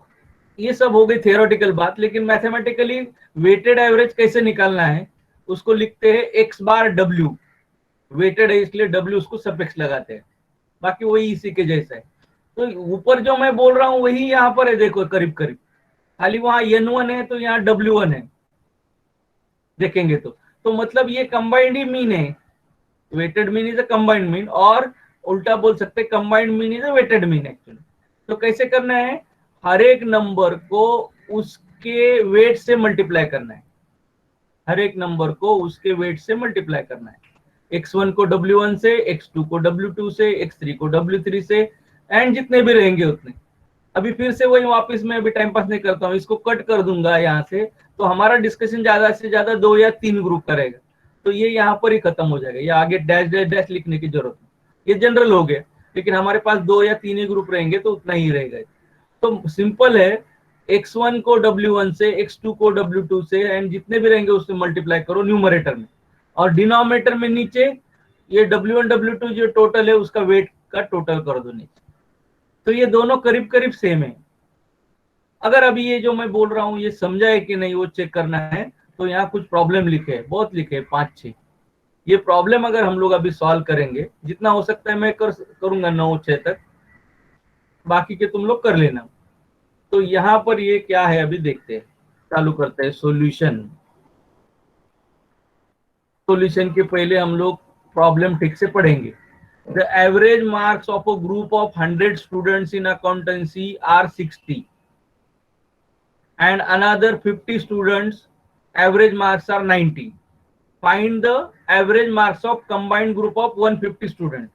ये सब हो गई थियोरेटिकल बात, लेकिन मैथमेटिकली वेटेड एवरेज कैसे निकालना है उसको लिखते हैं x बार w। वेटेड है इसलिए w उसको सफिक्स लगाते हैं, बाकी वही इसी के जैसा है। तो ऊपर जो मैं बोल रहा हूँ वही यहाँ पर है, देखो करीब करीब, खाली वहां n1 है तो यहाँ w1 है, देखेंगे तो मतलब ये कंबाइंड ही मीन है। Weighted mean is a combined mean, और उल्टा बोल सकते हैं combined mean is a weighted mean actually. तो कैसे करना है, हर एक नंबर को उसके वेट से मल्टीप्लाई करना है, हर एक नंबर को उसके वेट से मल्टीप्लाई करना है। x1 को w1 से, x2 को w2 से, x3 को w3 से, एंड जितने भी रहेंगे उतने। अभी फिर से वही वापस मैं अभी टाइम पास नहीं करता हूँ, इसको कट कर दूंगा यहाँ से, तो हमारा डिस्कशन ज्यादा से ज्यादा 2 या 3 ग्रुप करेगा, तो ये यहाँ पर ही खत्म हो जाएगा। ये आगे डैश डैश डैश लिखने की जरूरत नहीं, ये जनरल हो गया, लेकिन हमारे पास 2 या 3 ही ग्रुप रहेंगे तो उतना ही रहेगा। तो सिंपल है, x1 को w1 से, x2 को w2 से, एंड जितने भी रहेंगे उससे मल्टीप्लाई करो न्यूमरेटर में, और डिनोमिनेटर में नीचे ये w1 w2 जो टोटल है उसका वेट का टोटल कर दो नीचे। तो ये दोनों करीब करीब सेम है। अगर अभी ये जो मैं बोल रहा हूँ ये समझा है कि नहीं वो चेक करना है, तो यहाँ कुछ प्रॉब्लम लिखे हैं, बहुत लिखे हैं, 5-6। ये प्रॉब्लम अगर हम लोग अभी सॉल्व करेंगे, जितना हो सकता है मैं करूंगा 9-6 तक, बाकी के तुम लोग कर लेना। तो यहाँ पर ये क्या है अभी देखते हैं, चालू करते हैं सॉल्यूशन। सॉल्यूशन के पहले हम लोग प्रॉब्लम ठीक से पढ़ेंगे। The average marks of a group of 100 students in accountancy are 60 and another 50 students average marks are 90. Find the average marks of combined group of 150 student।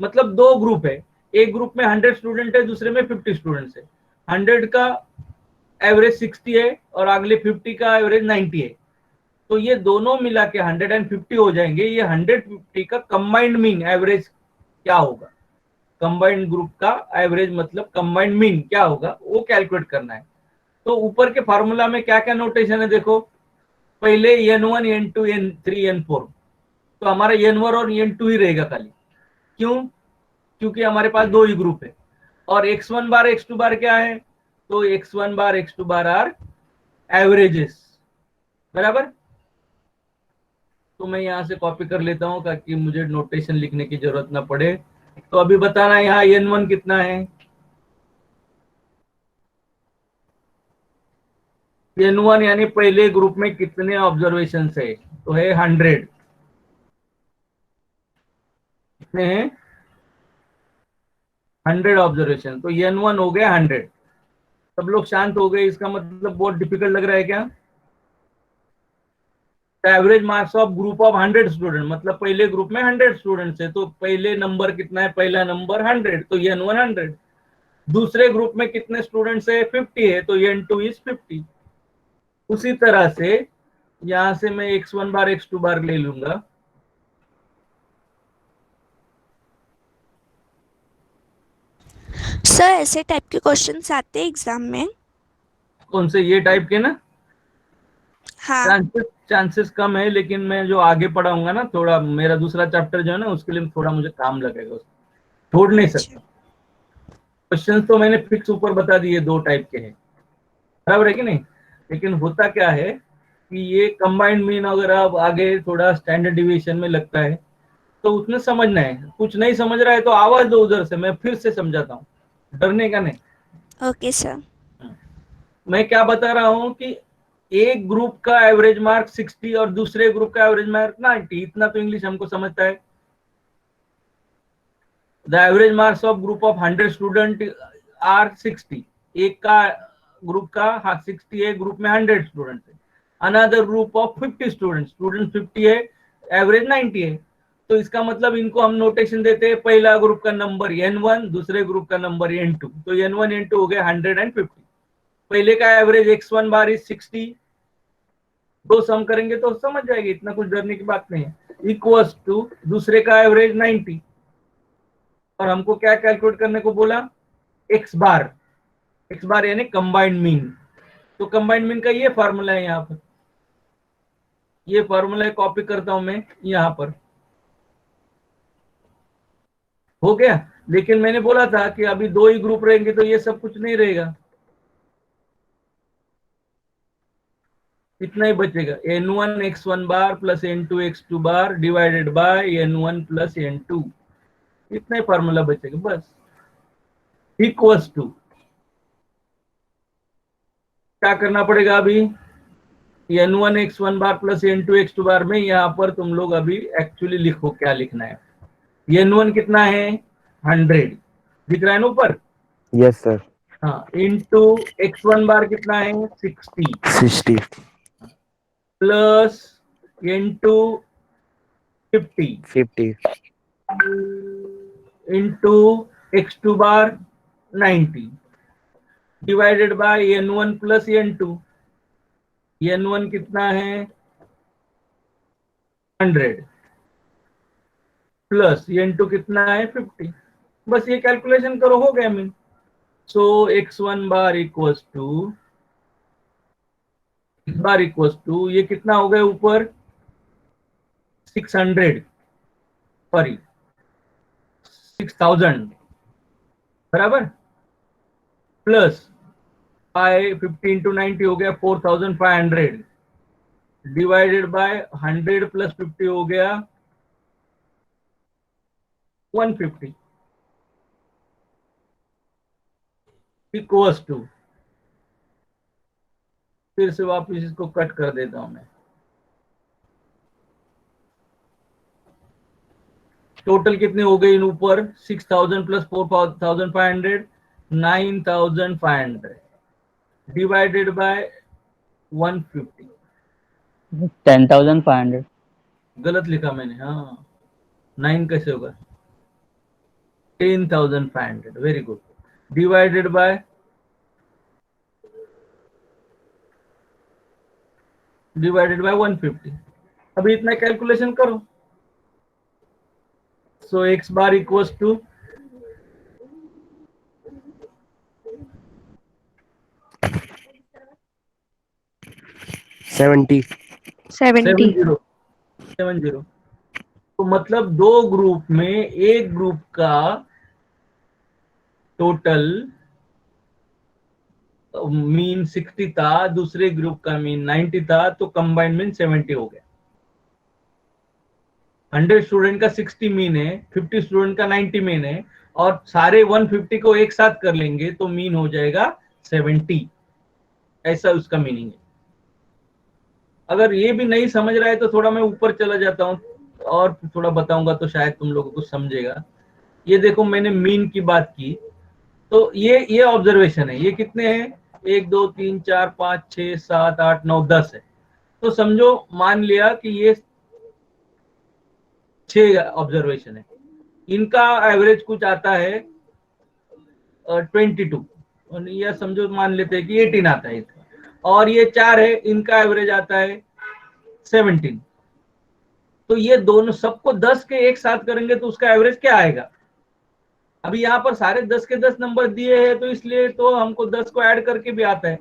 मतलब दो ग्रुप है, एक ग्रुप में 100 स्टूडेंट है, दूसरे में 50 स्टूडेंट्स है। 100 का एवरेज 60 है और अगले 50 का एवरेज 90 है। तो ये दोनों मिला के 150 हो जाएंगे। ये 150 का कंबाइंड मीन एवरेज क्या होगा, कंबाइंड ग्रुप का एवरेज मतलब कंबाइंड मीन क्या होगा वो कैलकुलेट करना है। तो ऊपर के फार्मूला में क्या क्या नोटेशन है देखो। पहले n1 n2 n3 n4, तो हमारा n1 और n2 ही रहेगा खाली। क्यों? क्योंकि हमारे पास दो ही ग्रुप है। और x1 बार x2 बार क्या है, तो x1 bar x2 bar are averages, बराबर। तो मैं यहां से कॉपी कर लेता हूं ताकि मुझे नोटेशन लिखने की जरूरत ना पड़े। तो अभी बताना यहाँ n1 कितना है। n1 यानी पहले ग्रुप में कितने ऑब्जर्वेशन है, तो है 100। कितने हैं? 100 ऑब्जर्वेशन। तो n1 हो गया 100। सब लोग शांत हो गए, इसका मतलब बहुत डिफिकल्ट लग रहा है क्या? Average marks of group of 100 student, मतलब पहले ग्रुप में 100 स्टूडेंट्स है, तो पहले नंबर कितना है, पहला नंबर 100, तो n1 100। दूसरे ग्रुप में कितने स्टूडेंट्स है, 50 है, तो n2 इज 50। उसी तरह से यहां से मैं x1 बार x2 बार ले लूंगा। सर ऐसे टाइप के क्वेश्चंस आते हैं एग्जाम में? कौन से? ये टाइप के ना, हाँ। चांसेस कम है, लेकिन मैं जो आगे पढ़ाऊंगा ना, थोड़ा मेरा दूसरा चैप्टर जो है ना, उसके लिए थोड़ा मुझे काम लगेगा, छोड़ नहीं अच्छा। सकता। क्वेश्चंस तो मैंने फिक्स ऊपर बता दिए, दो टाइप के हैं, बराबर है कि नहीं। लेकिन होता क्या है कि ये कंबाइंड मीन अगर आप आगे थोड़ा स्टैंडर्ड डिविएशन में लगता है तो उसमें समझना है। कुछ नहीं समझ रहा है तो आवाज दो उधर से, मैं फिर से समझाता हूँ, डरने का नहीं। Okay sir. मैं क्या बता रहा हूँ कि एक ग्रुप का एवरेज मार्क 60 और दूसरे ग्रुप का एवरेज मार्क 90, इतना तो इंग्लिश हमको समझता है। The average marks of group of 100 student are 60। एक का ग्रुप का 60 है, ग्रुप में 100 स्टूडेंट है। अनदर ग्रुप ऑफ 50 स्टूडेंट 50 है, एवरेज 90 है। तो इसका मतलब इनको हम नोटेशन देते हैं, पहला ग्रुप का नंबर n1, दूसरे ग्रुप का नंबर n2। तो n1 n2 हो गया 150। पहले का एवरेज x1 बार इज 60, दो सम करेंगे तो समझ जाएगी, इतना कुछ डरने की बात नहीं है। इक्वल्स टू दूसरे का एवरेज 90, और हमको क्या कैलकुलेट करने को बोला, x बार। x बार यानी कंबाइंड मीन। तो कंबाइंड मीन का ये फॉर्मूला है, यहाँ पर ये फॉर्मूला कॉपी करता हूं मैं यहाँ पर। हो गया। लेकिन मैंने बोला था कि अभी दो ही ग्रुप रहेंगे तो ये सब कुछ नहीं रहेगा, इतना ही बचेगा। n1 x1 bar plus n2 x2 bar divided by n1 plus n2, इतना ही फॉर्मूला बचेगा बस। इक्वल्स टू क्या करना पड़ेगा अभी, n1 x1 bar plus n2 x2 बार में यहाँ पर तुम लोग अभी एक्चुअली लिखो क्या लिखना है। n1 कितना है, 100, दिख रहा है ना ऊपर। Yes sir. हाँ, इंटू x1 बार कितना है, 60 60 plus into 50 50 into x2 bar 90 divided by n1 plus n2। n1 कितना है, 100 प्लस n2 कितना है, 50। बस ये कैलकुलेशन करो, हो गया mean. So x1 bar equals to ये कितना हो गया ऊपर, 600, सॉरी 6000, बराबर, प्लस बाय 50 इंटू 90 हो गया 4500, डिवाइडेड बाय 100 प्लस 50 हो गया 150। इक्वल्स टू, फिर से वापस इसको कट कर देता हूं मैं। टोटल कितने हो गए इन ऊपर? 6000 प्लस 4500, 9500 डिवाइडेड बाय 150। 10,500। गलत लिखा मैंने, हाँ 9 कैसे होगा? 10,500, वेरी गुड, डिवाइडेड बाय 150। अभी इतना कैलकुलेशन करो। सो x बार इक्वल्स टू 70। 70। 70। तो मतलब दो ग्रुप में एक ग्रुप का टोटल मीन 60 था, दूसरे ग्रुप का मीन 90 था, तो कंबाइंड मीन 70 हो गया। 100 स्टूडेंट का 60 मीन है, 50 स्टूडेंट का 90 मीन है, और सारे 150 को एक साथ कर लेंगे तो मीन हो जाएगा 70। ऐसा उसका मीनिंग है। अगर ये भी नहीं समझ रहा है तो थोड़ा मैं ऊपर चला जाता हूँ और थोड़ा बताऊंगा तो शायद तुम लोगों को समझेगा। ये देखो, मैंने मीन की बात की, तो ये ऑब्जर्वेशन है। ये कितने हैं? 1 2 3 4 5 6 7 8 9 10 है। तो समझो, मान लिया कि ये 6 ऑब्जर्वेशन है, इनका एवरेज कुछ आता है 22, या समझो मान लेते हैं कि 18 आता है इसका, और ये 4 है, इनका एवरेज आता है 17। तो ये दोनों सबको 10 के एक साथ करेंगे तो उसका एवरेज क्या आएगा? अभी यहाँ पर सारे 10 के 10 नंबर दिए हैं, तो इसलिए तो हमको 10 को ऐड करके भी आता है,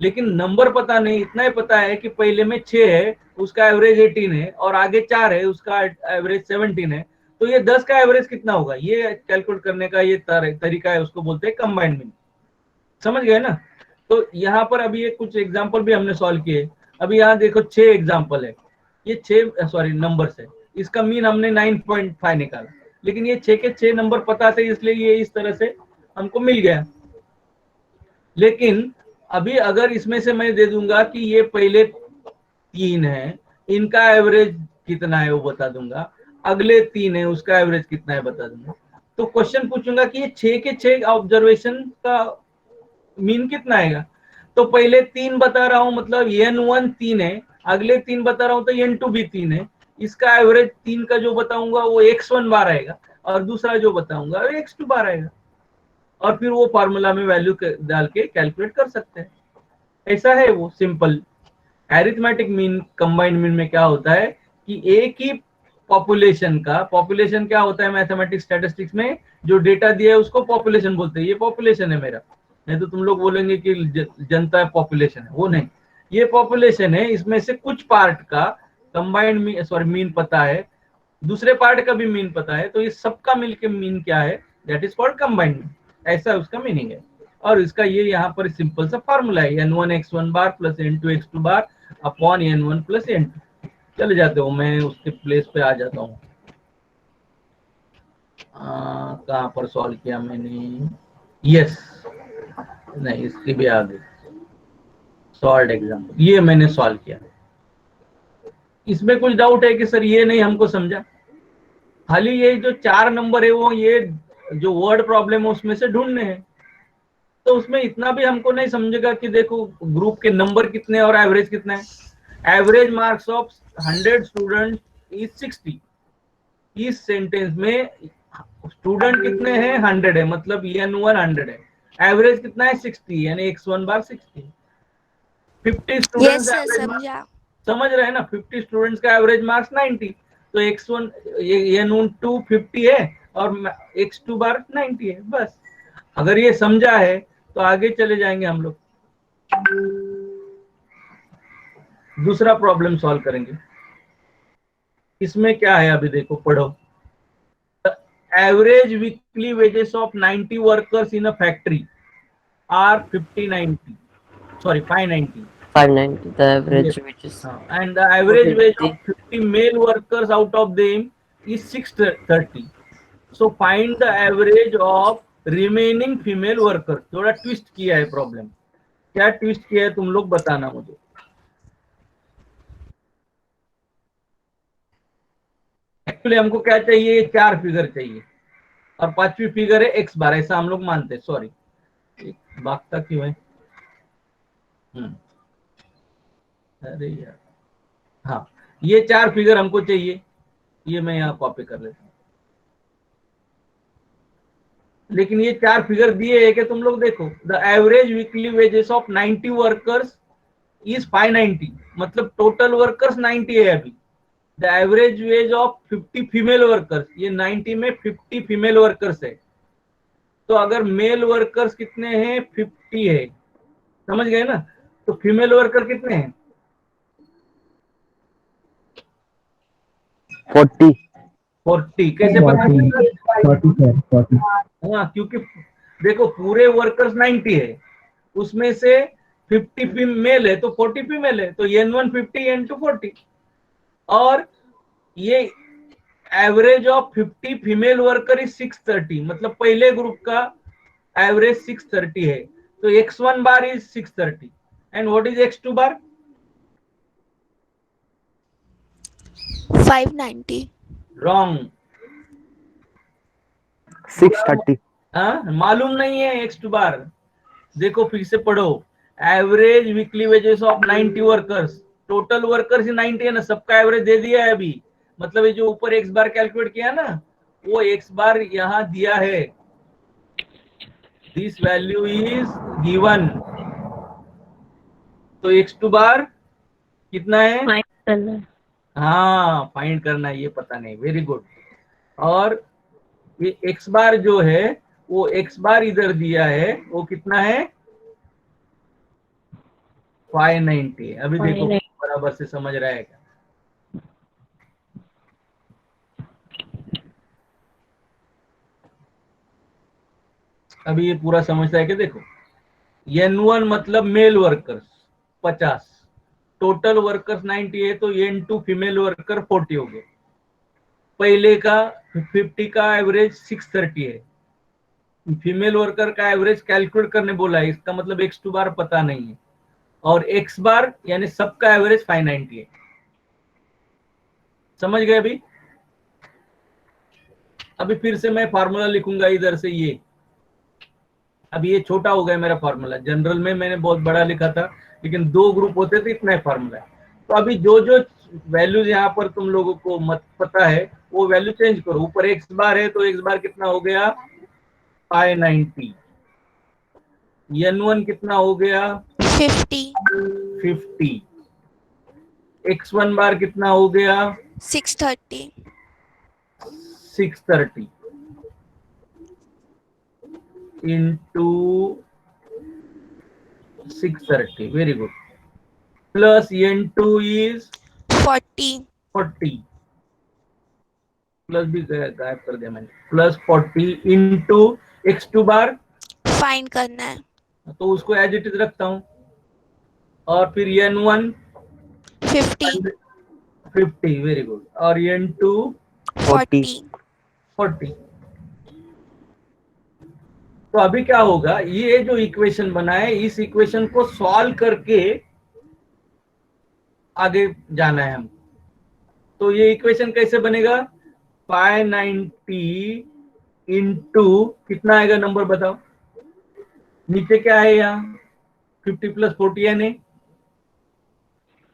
लेकिन नंबर पता नहीं। इतना ही पता है कि पहले में 6 है, उसका एवरेज 18 है, और आगे 4 है, उसका एवरेज 17 है। तो ये 10 का एवरेज कितना होगा, ये कैलकुलेट करने का ये तरीका है, उसको बोलते हैं कंबाइंड मीन। समझ गए ना? तो यहाँ पर अभी ये कुछ एग्जाम्पल भी हमने सॉल्व किए। अभी यहाँ देखो 6 एग्जाम्पल है, ये 6 नंबर्स है, इसका मीन हमने 9.5 निकाला, लेकिन ये 6 के 6 नंबर पता थे, इसलिए ये इस तरह से हमको मिल गया। लेकिन अभी अगर इसमें से मैं दे दूंगा कि ये पहले 3 है, इनका एवरेज कितना है वो बता दूंगा, अगले 3 है, उसका एवरेज कितना है बता दूंगा, तो क्वेश्चन पूछूंगा कि ये 6 के 6 ऑब्जर्वेशन का मीन कितना आएगा। तो पहले 3 बता रहा हूं, मतलब n1 3 है, अगले 3 बता रहा हूं तो n2 भी 3 है, इसका एवरेज 3 का जो बताऊंगा वो x1 बार आएगा, और दूसरा जो बताऊंगा वो x2 बार आएगा, और फिर वो फार्मूला में वैल्यू डाल के कैलकुलेट कर सकते हैं। ऐसा है वो simple. Arithmetic mean, combined mean में क्या होता है कि एक ही पॉपुलेशन का, पॉपुलेशन क्या होता है मैथमेटिक्स स्टैटिस्टिक्स में, जो डेटा दिया है उसको पॉपुलेशन बोलते हैं। ये पॉपुलेशन है मेरा, नहीं तो तुम लोग बोलेंगे कि जनता पॉपुलेशन है, वो नहीं, ये पॉपुलेशन है। इसमें से कुछ पार्ट का कंबाइंड मीन पता है, दूसरे पार्ट का भी मीन पता है, तो ये सबका मिलके मीन क्या है, that is called combined mean. ऐसा उसका मीनिंग है। और इसका ये यहाँ पर सिंपल सा फार्मूला है, n1 x1 bar plus n2 x2 bar upon n1 plus n2। चले जाते हो, मैं उसके प्लेस पे आ जाता हूँ। कहाँ पर सॉल्व किया मैंने? यस, नहीं इसके भी आगे सॉल्व एग्जाम्पल, ये मैंने सॉल्व किया। इसमें कुछ डाउट है कि सर ये नहीं हमको समझा? खाली ये जो 4 नंबर है वो ये जो वर्ड प्रॉब्लम है उसमें से ढूंढने हैं, तो उसमें इतना भी हमको नहीं समझेगा कि देखो ग्रुप के नंबर कितने और एवरेज कितना है। Average marks of 100 student is 60। इस सेंटेंस में स्टूडेंट कितने हैं? 100 है, मतलब n1 100 है, एवरेज कितना है? 60, यानी x1 बार 60। 50 स्टूडेंट्स यस सर, एवरेज, समझा। समझ रहे हैं ना? 50 स्टूडेंट्स का एवरेज मार्क्स 90, तो x1 n2 50 है और x2 बार 90 है। बस अगर ये समझा है तो आगे चले जाएंगे हम लोग, दूसरा प्रॉब्लम सॉल्व करेंगे। इसमें क्या है अभी देखो, पढ़ो। Average weekly wages of 90 workers in a factory are 590, 590, the average yes, which is and the average wage 450. of 50 male workers out of them is 630. So find the average of remaining female worker. थोड़ा twist किया है problem, क्या twist किया है तुम लोग बताना मुझे। एक्चुअली हमको क्या चाहिए, 4 फिगर चाहिए और 5वीं फिगर है x बार, ऐसा हम लोग मानते हैं। सॉरी भागता क्यों है। अरे यार, हाँ ये 4 फिगर हमको चाहिए, ये मैं यहाँ कॉपी कर लेता हूँ। लेकिन ये 4 फिगर दिए है कि तुम लोग देखो, the average weekly wages of 90 workers is 590, मतलब टोटल वर्कर्स 90 है अभी। The average ways of 50 female workers, ये 90 में 50 फीमेल वर्कर्स है। तो अगर मेल वर्कर्स कितने हैं, 50 है, समझ गए ना। तो फीमेल वर्कर कितने हैं, 40। 40। कैसे पता चला? हाँ क्योंकि देखो पूरे वर्कर्स 90 है, उसमें से 50 फीमेल है तो 40 फीमेल है, तो N1 50 N2 40। और ये average of 50 female worker is 630, मतलब पहले ग्रुप का एवरेज 630 है। तो x1 bar is 630 and what is x2 bar, 590। Wrong, 630। मालूम नहीं है x2 बार। देखो फिर से पढ़ो, average weekly wages of 90 workers, total workers ही 90 है ना, सबका एवरेज दे दिया है अभी। मतलब ये जो ऊपर x बार कैलकुलेट किया ना, वो x बार यहाँ दिया है, दिस वैल्यू इज गिवन। तो x2 बार कितना है, हाँ फाइंड करना है, ये पता नहीं, वेरी गुड। और ये x बार जो है वो x बार इधर दिया है, वो कितना है, 590। अभी देखो बराबर से समझ रहा है क्या। अभी ये पूरा समझता है कि देखो, N1 मतलब मेल वर्कर्स 50, टोटल वर्कर्स 90 है, तो N2 फीमेल वर्कर 40 हो गए। पहले का 50 का एवरेज 630 है, फीमेल वर्कर का एवरेज कैलकुलेट करने बोला है, इसका मतलब x2 बार पता नहीं है, और x बार यानी सबका एवरेज 590 है। समझ गए अभी। अभी फिर से मैं फार्मूला लिखूंगा इधर से, ये अभी ये छोटा हो गया मेरा फार्मूला, जनरल में मैंने बहुत बड़ा लिखा था, लेकिन 2 ग्रुप होते थे, इतना ही फार्मूला है। तो अभी जो जो वैल्यूज यहाँ पर तुम लोगों को मत पता है वो वैल्यू चेंज करो। ऊपर x बार है तो x बार कितना हो गया, 590। N1 कितना हो गया, 50। x1 बार कितना हो गया, 630। 630 into 630, very good, plus N2 is 40। Plus भी गायब कर दिया मैंने, प्लस 40 इंटू x2 बार फाइंड करना है, तो उसको एज इट इज रखता हूं, और फिर N1 50, वेरी गुड, और N2 40। तो अभी क्या होगा, ये जो इक्वेशन बना है, इस इक्वेशन को सॉल्व करके आगे जाना है हमको। तो ये इक्वेशन कैसे बनेगा, 590 इंटू कितना आएगा नंबर बताओ, नीचे क्या है यहाँ, 50 प्लस 40 यानी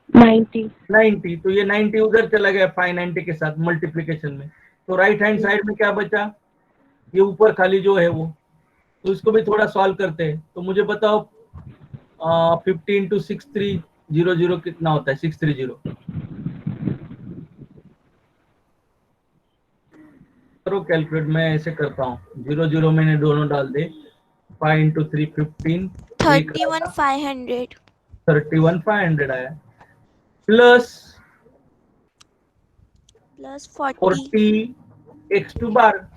90। तो ये 90 उधर चला गया 590 के साथ मल्टीप्लीकेशन में। तो राइट हैंड साइड में क्या बचा, ये ऊपर खाली जो है वो, तो इसको भी थोड़ा सॉल्व करते हैं। तो मुझे बताओ 50 इंटू 6300 कितना होता है, 630 करो कैलकुलेट, मैं ऐसे करता हूँ, 00 मैंने दोनों डाल दे, 5 इंटू 3 15, 31,500 31,500 आया, प्लस 40 x2 बार।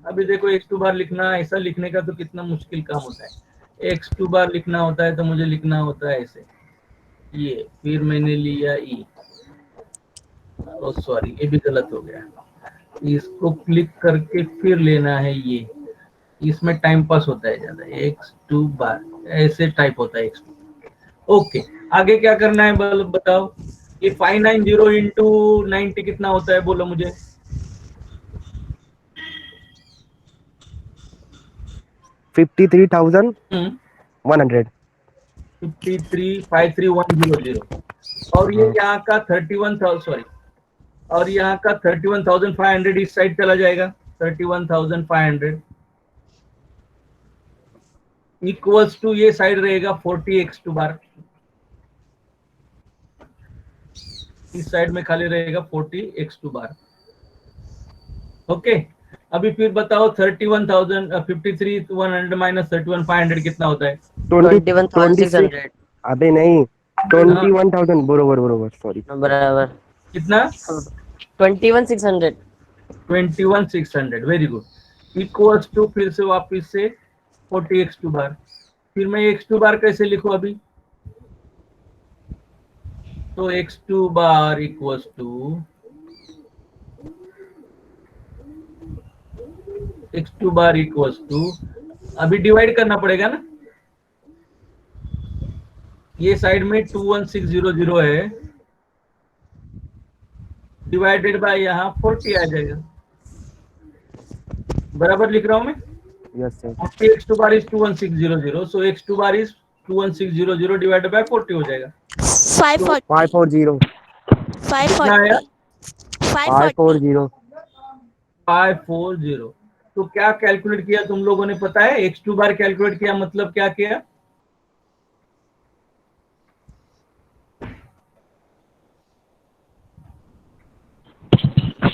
अभी देखो x2 बार लिखना, ऐसा लिखने का तो कितना मुश्किल काम होता है, x2 बार लिखना होता है तो मुझे लिखना होता है ऐसे, ये फिर मैंने लिया e, ओ सॉरी ये भी गलत हो गया, इसको क्लिक करके फिर लेना है ये, इसमें टाइम पास होता है ज्यादा, x2 बार ऐसे टाइप होता है x2। ओके, आगे क्या करना है बताओ। ये 590 इंटू 90 कितना होता है, बोलो मुझे। 53,100 53,100 और ये यहाँ का 31,000 सॉरी, और यहाँ का 31,500 इस साइड चला जाएगा। 31,500 इक्वल्स टू ये साइड रहेगा 40x2 बार, इस साइड में खाली रहेगा 40x2 बार। ओके, अभी फिर बताओ 53,100 माइनस 31,500 कितना होता है? 21,600 अबे नहीं 21,000 बरोबर सॉरी बराबर कितना? 21,600 21,600 वेरी गुड, इक्वल्स टू फिर से वापिस से 40x2 बार। फिर मैं x2 बार कैसे लिखूं अभी? तो x2 bar equals to x2 bar equals to, अभी डिवाइड करना पड़ेगा ना, ये साइड में 21600 है, डिवाइडेड बाय यहाँ 40 आ जाएगा। बराबर लिख रहा हूं मैं? Yes sir. x2 bar is 21600, so x2 bar is 21600 divided by 40 हो जाएगा। 540 कितना आया? 540 540। तो क्या कैलकुलेट किया तुम लोगों ने, पता है? x2 बार कैलकुलेट किया, मतलब क्या किया?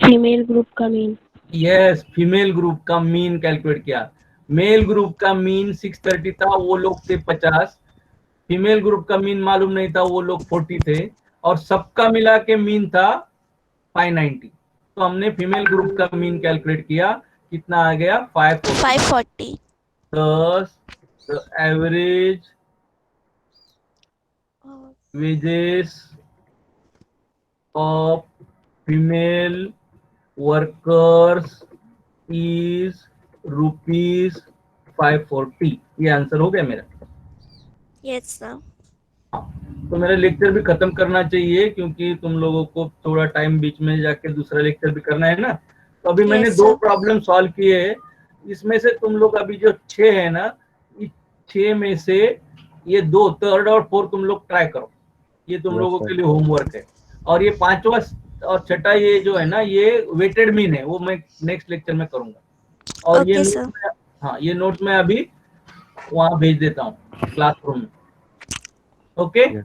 फीमेल ग्रुप का मीन। यस, फीमेल ग्रुप का मीन कैलकुलेट किया। मेल ग्रुप का मीन 630 था, वो लोग थे 50। फीमेल ग्रुप का मीन मालूम नहीं था, वो लोग 40 थे, और सबका मिला के मीन था 590। तो हमने फीमेल ग्रुप का मीन कैलकुलेट किया, कितना आ गया? 540। 10 average wages of female workers is ₹540। ये आंसर हो गया मेरा। Yes sir. तो मेरा लेक्चर भी खत्म करना चाहिए, क्योंकि तुम लोगों को थोड़ा टाइम बीच में जाके दूसरा लेक्चर भी करना है ना। तो अभी मैंने Yes, 2 sir. प्रॉब्लम सॉल्व किए हैं, इसमें से तुम लोग अभी जो 6 है ना, इस 6 में से ये 2 3rd और 4th तुम लोग ट्राई करो, ये तुम Yes, लोगों sir. के लिए होमवर्क है। और ये 5वां और 6ठा ये जो है ना, ये वेटेड मीन है, वो मैं नेक्स्ट लेक्चर में करूंगा। और ये Okay, sir. नोट हाँ, ये नोट मैं अभी वहां भेज देता हूँ क्लासरूम में। Okay Yes.